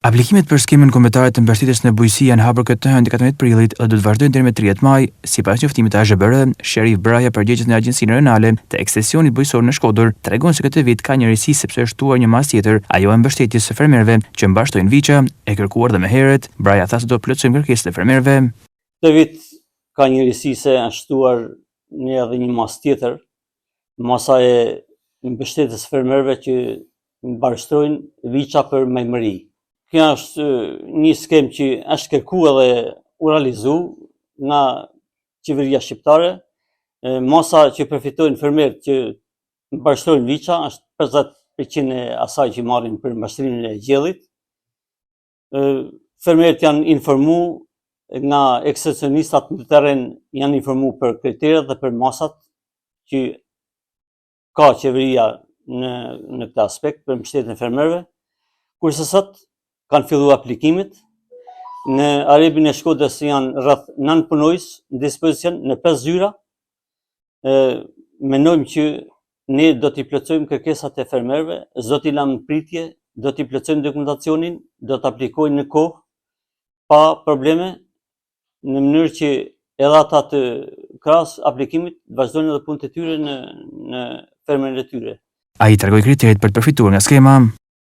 Aplikimet për skemën kombëtare të mbështetjes në bujqësi janë hapur këtë hënë 14 prillit dhe do të vazhdojnë deri më 30 maj. Sipas njoftimit të AZBR, Sherif Braja, përgjegjës në Agjencinë Rajonale të Ekstensionit Bujqësor në Shkodër, tregon se këtë vit ka një risi sepse është shtuar një masë tjetër, ajo e mbështetjes së fermerëve që mbashtojnë viça, e kërkuar dhe më herët. Braja tha se do plotësojmë kërkesat e fermerëve. Këtë vit ka një risi se është shtuar edhe një masë tjetër, masa e mbështetjes së fermerëve që mbashtojnë viça për majmëri. Kjo është një skem që është kërkuar dhe u realizu nga qeveria shqiptare. Masa që përfitojnë fermerët që mbashtojnë viça është 50% e asaj që marrin për mbashtrimin e gjellit. Fermerët janë informu nga ekstensionistat në terren, janë informu për kriteret dhe për masat që ka qeveria në këtë aspekt për mbështetjen e fermerëve. Kurse sot kanë fillu aplikimet. Në Arebin e Shkodrës janë rreth 9 punojës në dispozicion në 5 zyra. Mendojmë që ne do t'i plotësojmë kërkesat e fermerëve, s'do t'i lëmë pritje, do t'i plotësojmë dokumentacionin, do të aplikojnë në kohë pa probleme, në mënyrë që edhe ata të krahas aplikimit vazhdojnë edhe punët e tyre në fermën e tyre. Ai tregoi kriteret për të përfituar nga skema.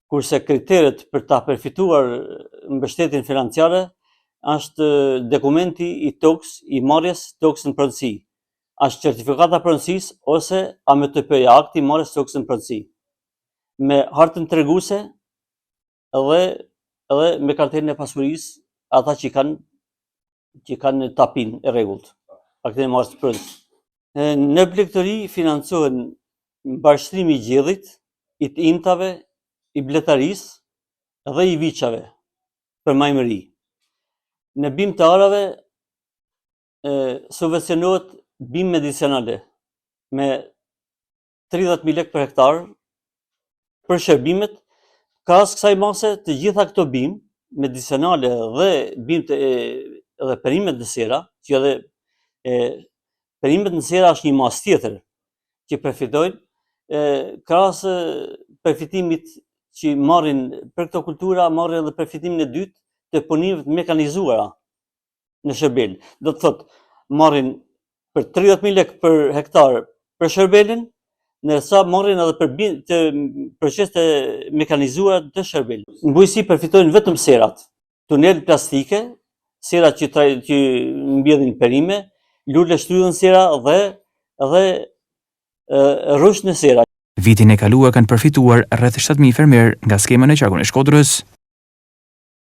Kurse kriteret për ta përfituar mbështetjen financiare është dokumenti i tokës, i marrjes tokës në pronësi. Është certifikata pronësisë ose AMTP-ja, akti i marrjes tokës në pronësi. Me hartën treguese edhe me kartelën e pasurisë, ata që kanë tapin e rregullt, aktin e marrjes së pronës. Në blegtori financohen mbashtrimi i gjellit, i të imtave, i bletarisë dhe i viçave për majmëri. Në bimë të arave subvencionohet bimë medicinale me 30.000 lekë për hektar për shërbimet. Krahas kësaj mase të gjitha këto bimë medicinale dhe bimë dhe perimet në sera, që edhe perimet në sera është një masë tjetër që përfitojnë, krahas përfitimit që marrin për këto kultura, marrin edhe përfitimin e dytë të punimeve të mekanizuara në shërbel. Do të thotë, marrin për 30.000 lekë për hektar për shërbelin, ndërsa marrin edhe për proces të mekanizuara të shërbel. Në bujqësi përfitojnë vetëm serat, tunel plastike, serat që mbjedhin perime, lule shtrydhen sera dhe rrush në sera. Vitin e kaluar kanë përfituar rreth 7.000 fermerë nga skema në qarkun e Shkodrës.